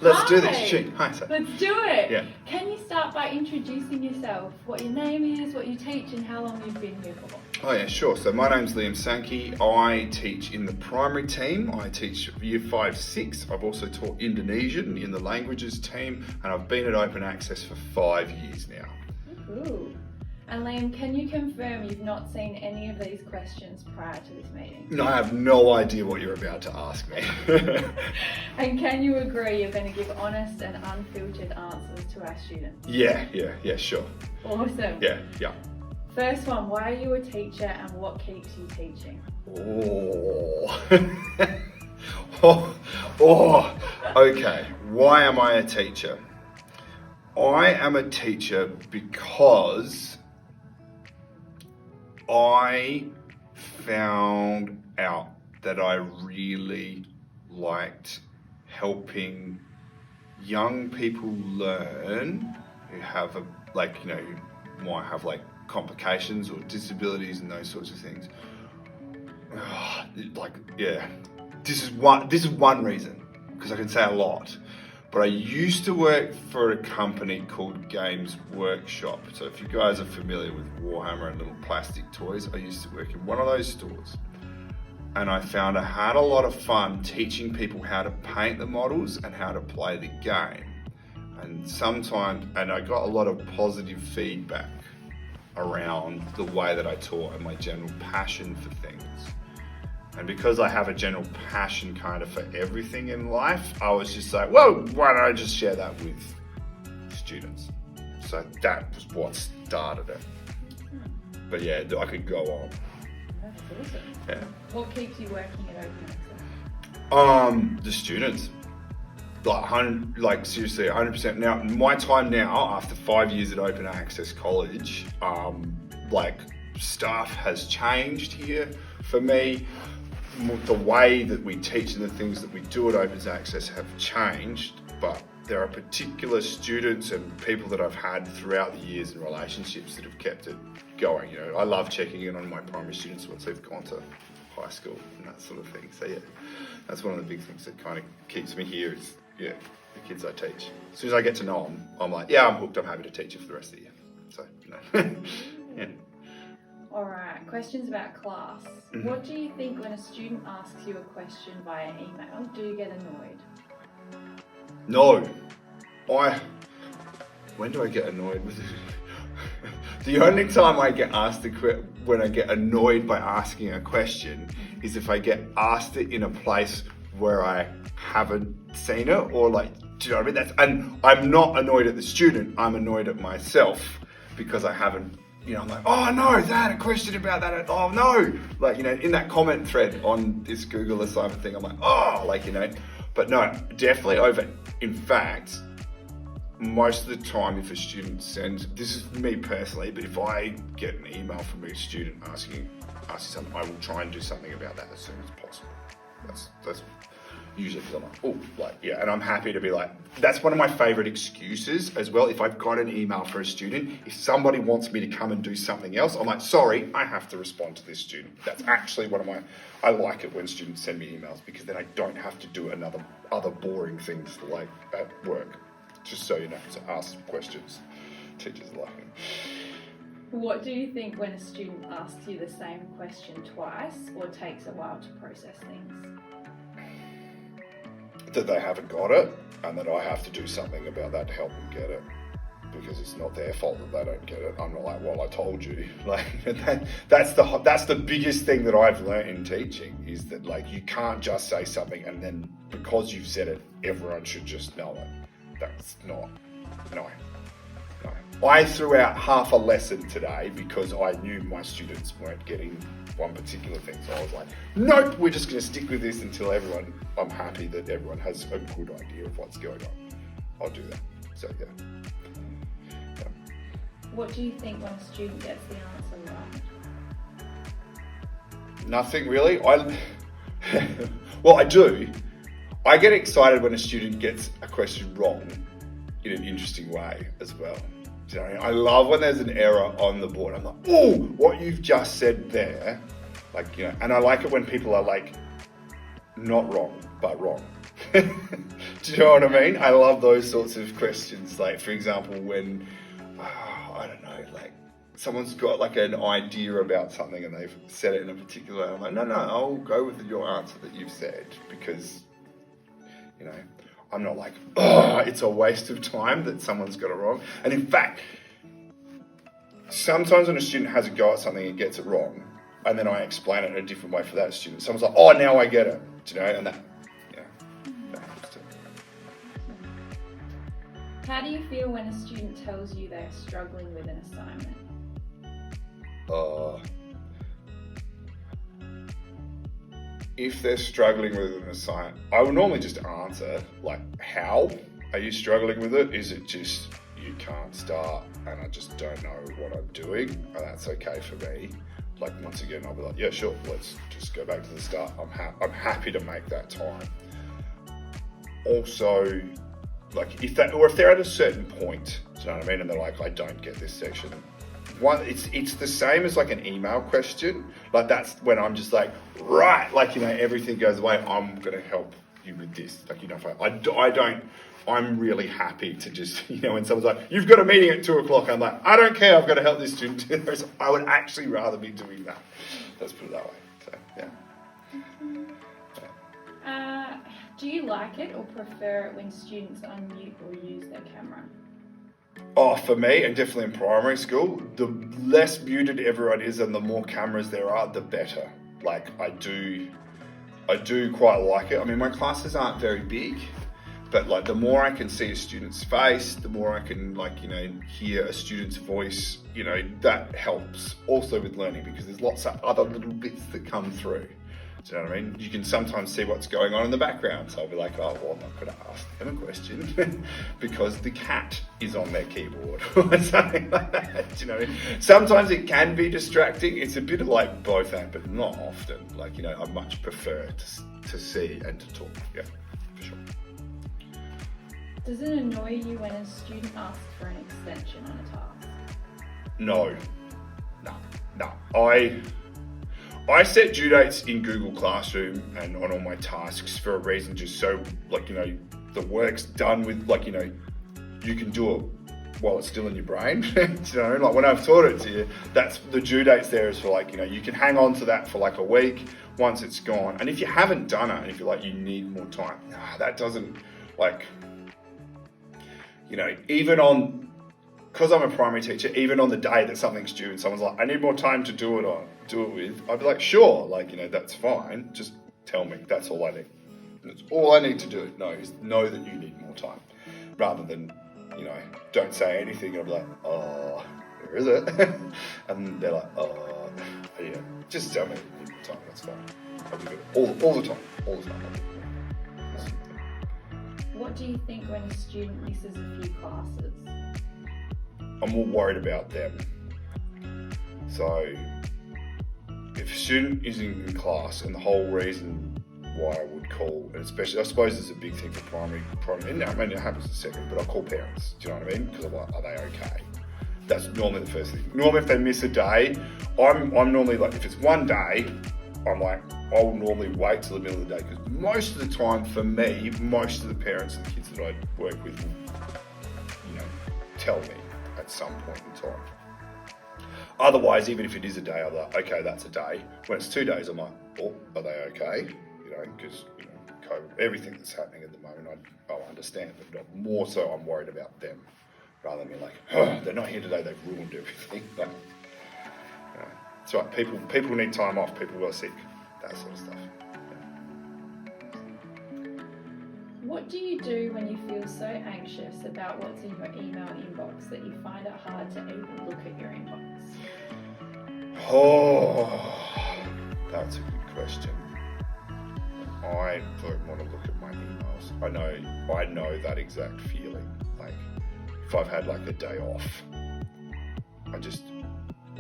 Let's do this. Shoot. Hi, sir. Let's do it. Yeah. Can you start by introducing yourself, what your name is, what you teach, and how long you've been here for? Oh yeah, sure. So my name's Liam Sankey. I teach in the primary team. I teach year 5, 6. I've also taught Indonesian in the languages team, and I've been at Open Access for 5 years now. Ooh. And Liam, can you confirm you've not seen any of these questions prior to this meeting? No, I have no idea what you're about to ask me. And can you agree you're going to give honest and unfiltered answers to our students? Yeah, sure. Awesome. Yeah. First one, why are you a teacher and what keeps you teaching? Okay. Why am I a teacher? I am a teacher because I found out that I really liked helping young people learn who have who might have complications or disabilities and those sorts of things. This is one reason, because I can say a lot. But I used to work for a company called Games Workshop. So if you guys are familiar with Warhammer and little plastic toys, I used to work in one of those stores. And I found I had a lot of fun teaching people how to paint the models and how to play the game. And I got a lot of positive feedback around the way that I taught and my general passion for things. And because I have a general passion kind of for everything in life, I was just like, whoa, why don't I just share that with students? So that was what started it. But yeah, I could go on. That's awesome. Yeah. What keeps you working at Open Access? The students. Seriously, 100%. Now, my time now, after 5 years at Open Access College, staff has changed here for me. The way that we teach and the things that we do at Open Access have changed, but there are particular students and people that I've had throughout the years and relationships that have kept it going. I love checking in on my primary students once they've gone to high school and that sort of thing. So yeah, that's one of the big things that kind of keeps me here is, the kids I teach. As soon as I get to know them, I'm like, yeah, I'm hooked, I'm happy to teach you for the rest of the year. So, yeah. All right, questions about class. Mm-hmm. What do you think when a student asks you a question via email? Do you get annoyed? No. When do I get annoyed with it? The only time I get asked when I get annoyed by asking a question is if I get asked it in a place where I haven't seen it, or do you know what I mean? And I'm not annoyed at the student, I'm annoyed at myself because I haven't, I'm like, oh no, I had a question about that, oh no, in that comment thread on this Google assignment thing, I'm like, but no, definitely over. In fact, most of the time if a student sends, this is me personally, but if I get an email from a student asking something, I will try and do something about that as soon as possible. That's usually because I'm and I'm happy to be that's one of my favorite excuses as well. If I've got an email for a student, if somebody wants me to come and do something else, I'm like, sorry, I have to respond to this student. That's actually I like it when students send me emails, because then I don't have to do other boring things at work. Just so you know, to ask some questions. Teachers like it. What do you think when a student asks you the same question twice or takes a while to process things? That they haven't got it, and that I have to do something about that to help them get it, because it's not their fault that they don't get it. I'm not like, well, I told you. That's the biggest thing that I've learned in teaching, is that you can't just say something and then because you've said it, everyone should just know it. That's not. No. I threw out half a lesson today because I knew my students weren't getting one particular thing. So I was like, nope, we're just going to stick with this until I'm happy that everyone has a good idea of what's going on. I'll do that. So, yeah. What do you think when a student gets the answer right? Nothing really. Well, I do. I get excited when a student gets a question wrong in an interesting way as well. Do you know what I mean? I love when there's an error on the board. I'm like, oh, what you've just said there. And I like it when people are not wrong, but wrong. Do you know what I mean? I love those sorts of questions. Like, for example, when, I don't know, like someone's got like an idea about something and they've said it in a particular way. I'm like, no, I'll go with your answer that you've said because, you know, I'm not like, it's a waste of time that someone's got it wrong. And in fact, sometimes when a student has a go at something and gets it wrong, and then I explain it in a different way for that student, someone's like, oh, now I get it. Do you know? And that happens too. How do you feel when a student tells you they're struggling with an assignment? If they're struggling with an assignment, I would normally just answer, like, how are you struggling with it? Is it just you can't start and I just don't know what I'm doing? And that's okay for me. Like, once again, I'll be like, yeah, sure, let's just go back to the start. I'm happy to make that time. Also, like, if they're at a certain point, do you know what I mean? And they're like, I don't get this section. It's the same as like an email question. Like, that's when I'm just like, right, like, you know, everything goes away. I'm gonna help you with this. Like, you know, if I'm really happy to just, you know, when someone's like, you've got a meeting at 2:00, I'm like, I don't care, I've got to help this student do this. I would actually rather be doing that. Let's put it that way. So, yeah. Do you like it or prefer it when students unmute or use their camera? Oh, for me, and definitely in primary school, the less muted everyone is and the more cameras there are, the better. Like, I do quite like it. I mean, my classes aren't very big, but like the more I can see a student's face, the more I can, like, you know, hear a student's voice, you know, that helps also with learning because there's lots of other little bits that come through. Do you know what I mean? You can sometimes see what's going on in the background. So I'll be like, oh, well, I'm not going to ask them a question because the cat is on their keyboard or something like that. Do you know what I mean? Sometimes it can be distracting. It's a bit of like both and, but not often. Like, you know, I much prefer to see and to talk. Yeah, for sure. Does it annoy you when a student asks for an extension on a task? No. I set due dates in Google Classroom and on all my tasks for a reason, just so, like, you know, the work's done with, like, you know, you can do it while it's still in your brain. You know, like when I've taught it to you, that's the due dates there is for, like, you know, you can hang on to that for like a week once it's gone. And if you haven't done it and if you're like, you need more time, that doesn't, like, you know, even on, because I'm a primary teacher, even on the day that something's due and someone's like, I need more time to do it with, I'd be like, sure, like, you know, that's fine. Just tell me, that's all I need. That's all I need to do is know that you need more time. Rather than, you know, don't say anything and I'll be like, oh, where is it? And they're like, oh, yeah, just tell me you need more time, that's fine. I'll be good. All the time. What do you think when a student misses a few classes? I'm more worried about them. So if a student is in class and the whole reason why I would call, and especially, I suppose it's a big thing for primary, and I mean, it happens in secondary, but I'll call parents, do you know what I mean? Because I'm like, are they okay? That's normally the first thing. Normally if they miss a day, I'm normally like, if it's one day, I'm like, I'll normally wait till the middle of the day, because most of the time for me, most of the parents and the kids that I work with will, you know, tell me at some point in time. Otherwise, even if it is a day, I'm like, okay, that's a day. When it's 2 days, I'm like, oh, are they okay? You know, because, you know, COVID, everything that's happening at the moment, I understand, but more so I'm worried about them rather than being like, oh, they're not here today, they've ruined everything. But, you know, it's right, people need time off, people are sick, that sort of stuff. What do you do when you feel so anxious about what's in your email inbox that you find it hard to even look at your inbox? Oh, that's a good question. I don't want to look at my emails. I know that exact feeling. Like, if I've had like a day off,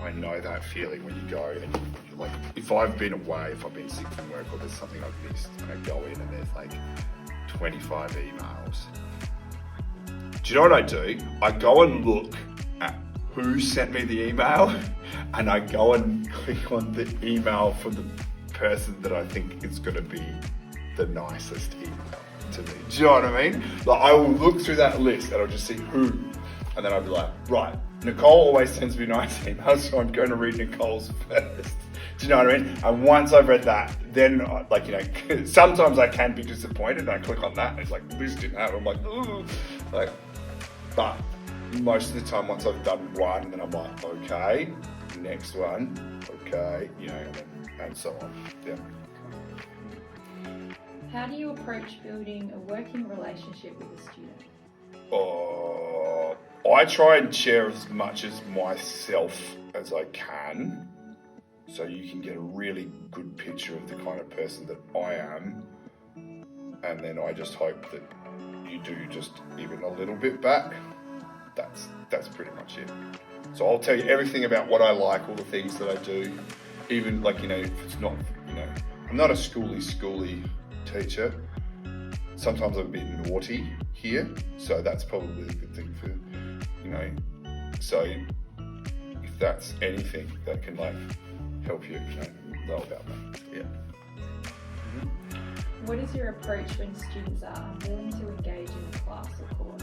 I know that feeling when you go and you, like, if I've been away, if I've been sick from work or there's something I've missed, and I go in and there's like 25 emails. Do you know what I do? I go and look at who sent me the email and I go and click on the email from the person that I think is going to be the nicest email. to me. Do you know what I mean? Like, I will look through that list and I'll just see who, and then I'll be like, right, Nicole always sends me nice emails, so I'm going to read Nicole's first. Do you know what I mean? And once I've read that, then, like, you know, sometimes I can be disappointed and I click on that and it's like, this didn't happen. I'm like, ooh. Like, but most of the time, once I've done one, then I'm like, okay, next one, okay, you know, and so on. Yeah. How do you approach building a working relationship with a student? I try and share as much as myself as I can, so you can get a really good picture of the kind of person that I am, and then I just hope that you do just even a little bit back. That's pretty much it. So I'll tell you everything about what I like, all the things that I do, even, like, you know, if it's not, you know, I'm not a schooly teacher. Sometimes I'm a bit naughty here, so that's probably a good thing for, you know, so if that's anything that can, like, help you, know about me. Yeah. Mm-hmm. What is your approach when students are unwilling to engage in the class or course?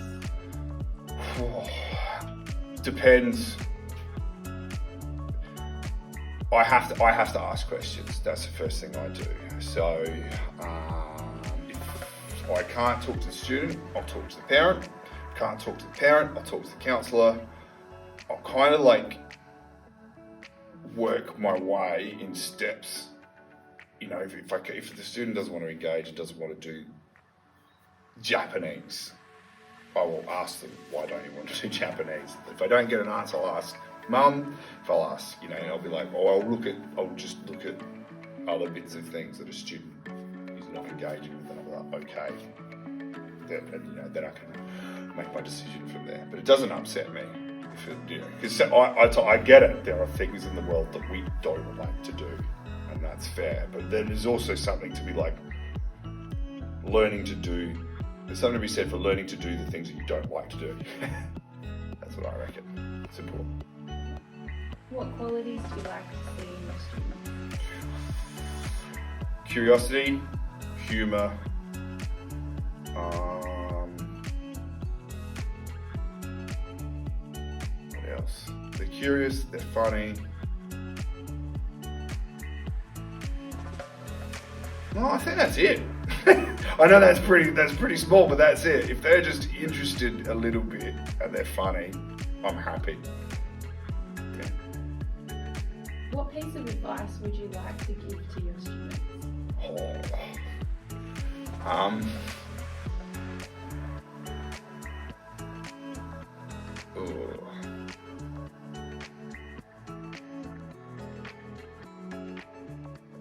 Depends. I have to ask questions. That's the first thing I do. So if I can't talk to the student, I'll talk to the parent. Can't talk to the parent, I'll talk to the counsellor. I'll kind of like work my way in steps. You know, if the student doesn't want to engage and doesn't want to do Japanese, I will ask them, why don't you want to do Japanese? If I don't get an answer, I'll ask Mum. If I'll ask, you know, I'll be like, oh, I'll just look at other bits of things that a student is not engaging with, and I'll be like, okay. Then I can make my decision from there. But it doesn't upset me, because I get it. There are things in the world that we don't like to do, and that's fair. But then there's also something to be like learning to do. There's something to be said for learning to do the things that you don't like to do. That's what I reckon. It's important. What qualities do you like to see in your students? Curiosity, humour. What else? They're curious, they're funny. No, I think that's it. I know that's pretty small, but that's it. If they're just interested a little bit and they're funny, I'm happy. Yeah. What piece of advice would you like to give to your students?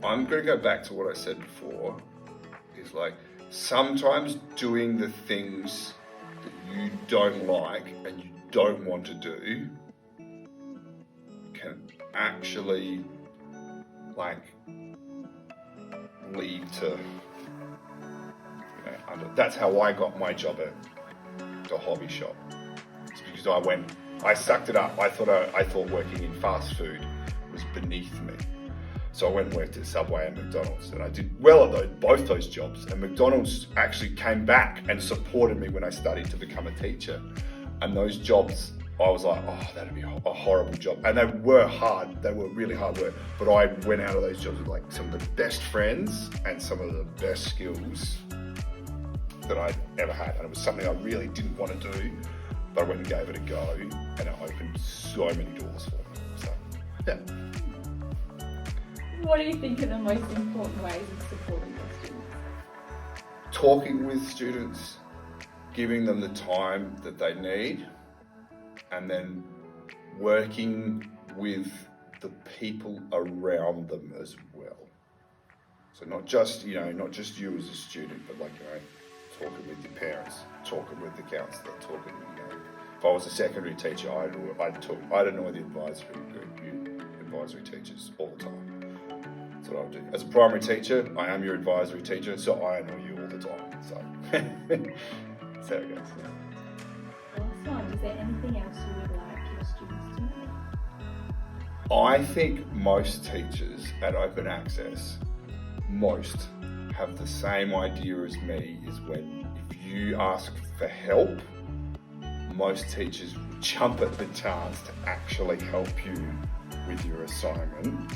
I'm going to go back to what I said before, is like, sometimes doing the things that you don't like and you don't want to do can actually, like, lead to, that's how I got my job at the hobby shop. It's because I sucked it up. I thought working in fast food was beneath me. So I went and worked at Subway and McDonald's, and I did well at both those jobs. And McDonald's actually came back and supported me when I studied to become a teacher. And those jobs, I was like, oh, that'd be a horrible job. And they were hard. They were really hard work. But I went out of those jobs with like some of the best friends and some of the best skills that I'd ever had. And it was something I really didn't want to do, but I went and gave it a go, and it opened so many doors for me. So, yeah. What do you think are the most important ways of supporting your students? Talking with students, giving them the time that they need, and then working with the people around them as well. So not just you as a student, but like, talking with your parents, talking with the counsellor, talking, if I was a secondary teacher, I'd annoy the advisory teachers all the time. That's what I would do. As a primary teacher, I am your advisory teacher, so I annoy you all the time. So that's how it goes. Last one, is there anything else you would like your students to know? I think most teachers at Open Access, have the same idea as me, is when you ask for help, most teachers will jump at the chance to actually help you with your assignment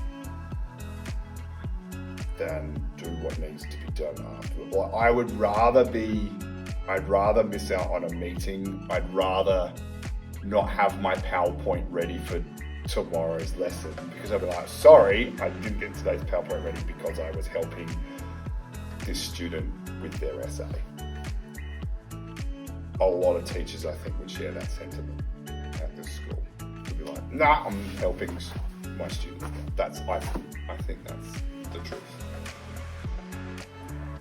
than do what needs to be done after. Like, I'd rather miss out on a meeting. I'd rather not have my PowerPoint ready for tomorrow's lesson, because I'd be like, sorry, I didn't get today's PowerPoint ready because I was helping this student with their essay. A lot of teachers, I think, would share that sentiment at the school. They'd be like, nah, I'm helping my students. I think that's the truth.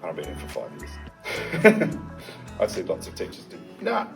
I've been here for 5 years. I've seen lots of teachers do, nah.